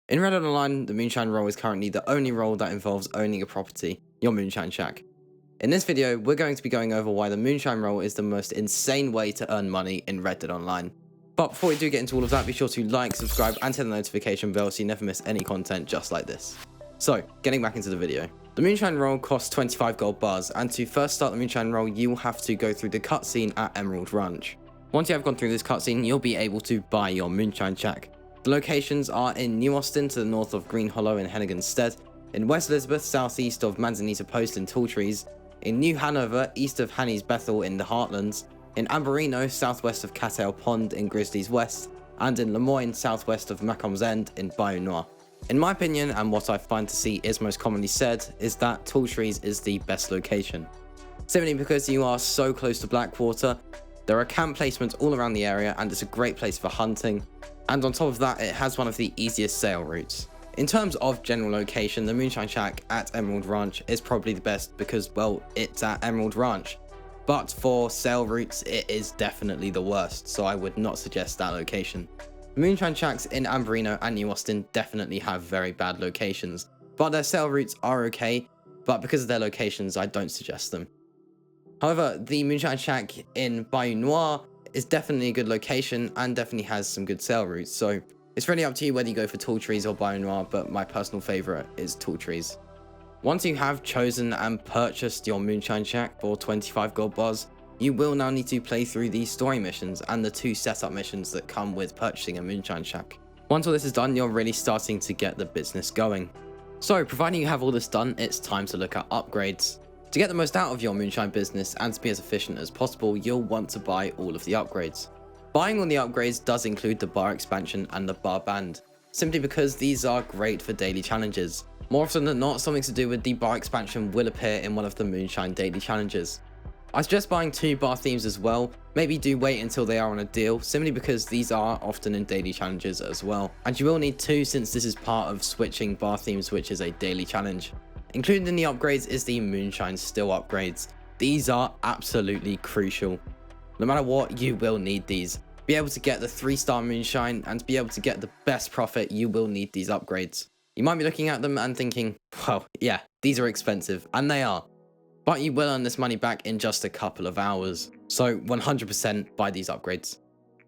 In Red Dead Online, the Moonshine role is currently the only role that involves owning a property, your Moonshine Shack. In this video, we're going to be going over why the Moonshine role is the most insane way to earn money in Red Dead Online. But before we do get into all of that, be sure to like, subscribe, and hit the notification bell so you never miss any content just like this. So, getting back into the video. The Moonshine role costs 25 gold bars, and to first start the Moonshine role, you will have to go through the cutscene at Emerald Ranch. Once you have gone through this cutscene, you'll be able to buy your Moonshine Shack. The locations are in New Austin to the north of Green Hollow in Hennigan's Stead, in West Elizabeth southeast of Manzanita Post in Talltrees, in New Hanover east of Hanny's Bethel in the Heartlands, in Amberino southwest of Cattail Pond in Grizzlies West, and in Lemoyne southwest of Macomb's End in Bayou Noir. In my opinion, and what I find to see is most commonly said, is that Talltrees is the best location. Simply because you are so close to Blackwater, there are camp placements all around the area and it's a great place for hunting, and on top of that it has one of the easiest sail routes. In terms of general location, the Moonshine Shack at Emerald Ranch is probably the best because, well, it's at Emerald Ranch. But for sail routes, it is definitely the worst, so I would not suggest that location. The Moonshine Shacks in Amberino and New Austin definitely have very bad locations, but their sail routes are okay, but because of their locations, I don't suggest them. However, the Moonshine Shack in Bayou Noir is definitely a good location and definitely has some good sail routes, so it's really up to you whether you go for Talltrees or Bayou Noir, but my personal favourite is Talltrees. Once you have chosen and purchased your Moonshine Shack for 25 gold bars, you will now need to play through the story missions and the 2 setup missions that come with purchasing a Moonshine Shack. Once all this is done, you're really starting to get the business going. So, providing you have all this done, it's time to look at upgrades. To get the most out of your Moonshine business and to be as efficient as possible, you'll want to buy all of the upgrades. Buying all the upgrades does include the bar expansion and the bar band, simply because these are great for daily challenges. More often than not, something to do with the bar expansion will appear in one of the Moonshine daily challenges. I suggest buying 2 bar themes as well. Maybe do wait until they are on a deal, simply because these are often in daily challenges as well. And you will need 2 since this is part of switching bar themes, which is a daily challenge. Included in the upgrades is the Moonshine Still upgrades. These are absolutely crucial. No matter what, you will need these. Be able to get the 3-star Moonshine and to be able to get the best profit, you will need these upgrades. You might be looking at them and thinking, well, yeah, these are expensive, and they are. But you will earn this money back in just a couple of hours. So 100% buy these upgrades.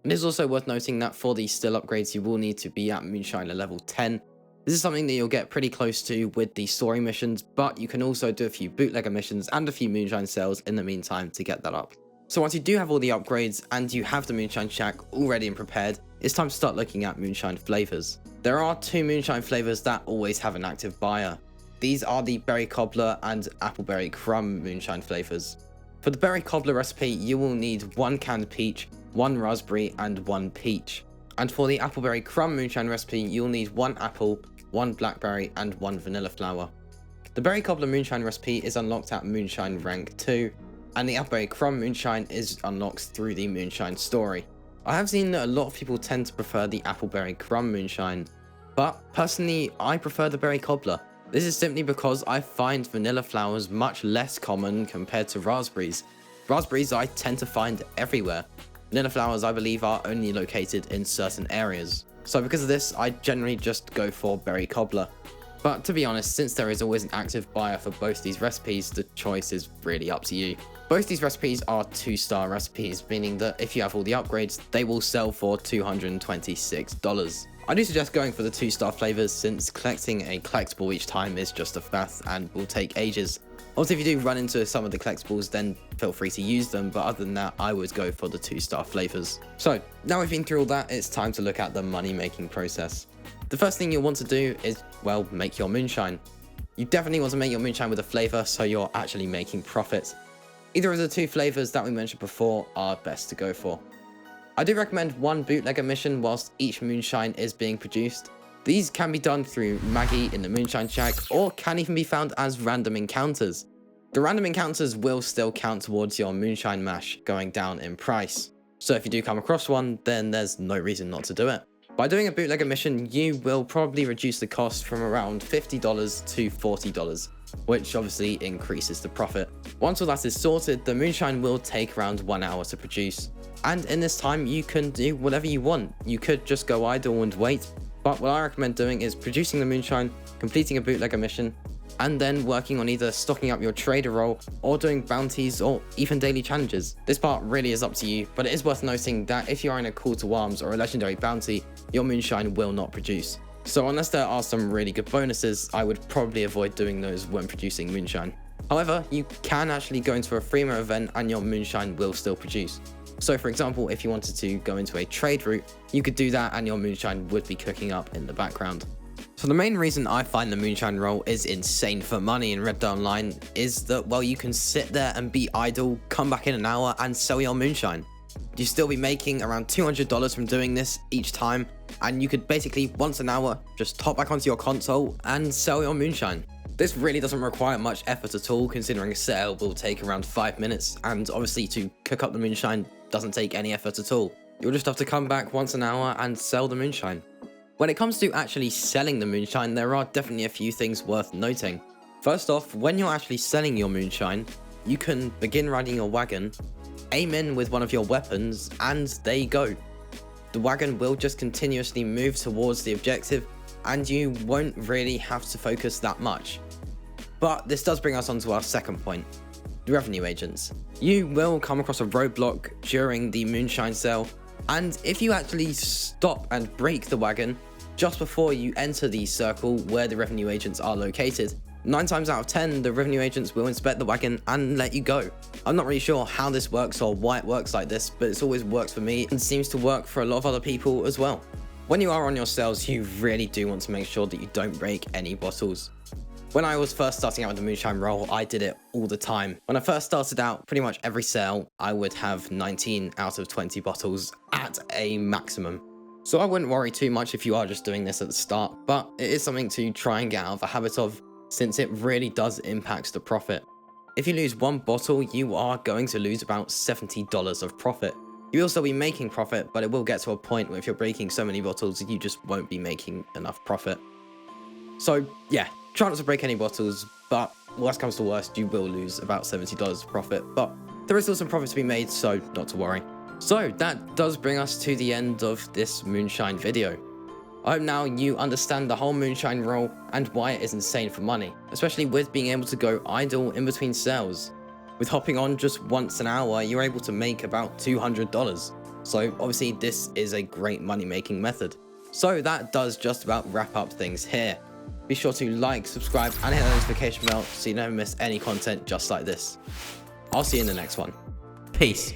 It is also worth noting that for these Still upgrades, you will need to be at Moonshiner level 10. This is something that you'll get pretty close to with the story missions, but you can also do a few bootlegger missions and a few Moonshine sales in the meantime to get that up. So once you do have all the upgrades and you have the Moonshine Shack all ready and prepared, it's time to start looking at Moonshine flavors. There are 2 Moonshine flavors that always have an active buyer. These are the Berry Cobbler and Appleberry Crumb Moonshine flavors. For the Berry Cobbler recipe, you will need 1 canned peach, 1 raspberry, and 1 peach. And for the Appleberry Crumb Moonshine recipe, you'll need 1 apple, 1 blackberry, and 1 vanilla flower. The Berry Cobbler Moonshine recipe is unlocked at Moonshine Rank 2, and the Appleberry Crumb Moonshine is unlocked through the Moonshine story. I have seen that a lot of people tend to prefer the Appleberry Crumb Moonshine, but personally, I prefer the Berry Cobbler. This is simply because I find vanilla flowers much less common compared to raspberries. Raspberries I tend to find everywhere. Vanilla flowers, I believe, are only located in certain areas. So because of this, I generally just go for Berry Cobbler. But to be honest, since there is always an active buyer for both these recipes, the choice is really up to you. Both these recipes are 2-star recipes, meaning that if you have all the upgrades, they will sell for $226. I do suggest going for the 2-star flavors since collecting a collectible each time is just a faff and will take ages. Also, if you do run into some of the collectibles, then feel free to use them, but other than that, I would go for the 2-star flavors. So, now we've been through all that, it's time to look at the money-making process. The first thing you'll want to do is, well, make your Moonshine. You definitely want to make your Moonshine with a flavor so you're actually making profit. Either of the 2 flavors that we mentioned before are best to go for. I do recommend 1 bootlegger mission whilst each Moonshine is being produced. These can be done through Maggie in the Moonshine Shack, or can even be found as random encounters. The random encounters will still count towards your Moonshine mash going down in price. So if you do come across one, then there's no reason not to do it. By doing a bootlegger mission, you will probably reduce the cost from around $50 to $40, which obviously increases the profit. Once all that is sorted, the Moonshine will take around 1 hour to produce. And in this time, you can do whatever you want. You could just go idle and wait, But what I recommend doing is producing the moonshine, completing a bootlegger mission, and then working on either stocking up your trader role or doing bounties or even daily challenges. This part really is up to you, but it is worth noting that if you are in a call to arms or a legendary bounty, your moonshine will not produce. So unless there are some really good bonuses, I would probably avoid doing those when producing moonshine. However, you can actually go into a Freema event and your moonshine will still produce. So for example, if you wanted to go into a trade route, you could do that and your moonshine would be cooking up in the background. So the main reason I find the moonshine role is insane for money in Red Dead Online is that, well, you can sit there and be idle, come back in an hour and sell your moonshine. You'd still be making around $200 from doing this each time, and you could basically once an hour just hop back onto your console and sell your moonshine. This really doesn't require much effort at all, considering a sale will take around 5 minutes, and obviously to cook up the moonshine doesn't take any effort at all. You'll just have to come back once an hour and sell the moonshine. When it comes to actually selling the moonshine, there are definitely a few things worth noting. First off, when you're actually selling your moonshine, you can begin riding your wagon, aim in with one of your weapons, and there you go. The wagon will just continuously move towards the objective, and you won't really have to focus that much. But this does bring us on to our second point, the revenue agents. You will come across a roadblock during the moonshine sale, and if you actually stop and break the wagon just before you enter the circle where the revenue agents are located, 9 times out of 10 the revenue agents will inspect the wagon and let you go. I'm not really sure how this works or why it works like this, but it's always worked for me and seems to work for a lot of other people as well. When you are on your sales, you really do want to make sure that you don't break any bottles. When I was first starting out with the moonshine role, I did it all the time. When I first started out, pretty much every sale, I would have 19 out of 20 bottles at a maximum. So I wouldn't worry too much if you are just doing this at the start, but it is something to try and get out of the habit of, since it really does impact the profit. If you lose one bottle, you are going to lose about $70 of profit. You will still be making profit, but it will get to a point where if you're breaking so many bottles, you just won't be making enough profit. So yeah, try not to break any bottles, but worst comes to worst, you will lose about $70 of profit, but there is still some profit to be made, so not to worry. So that does bring us to the end of this moonshine video. I hope now you understand the whole moonshine role and why it is insane for money, especially with being able to go idle in between sales. With hopping on just once an hour, you're able to make about $200. So obviously this is a great money making method. So that does just about wrap up things here. Be sure to like, subscribe and hit the notification bell so you never miss any content just like this. I'll see you in the next one. Peace.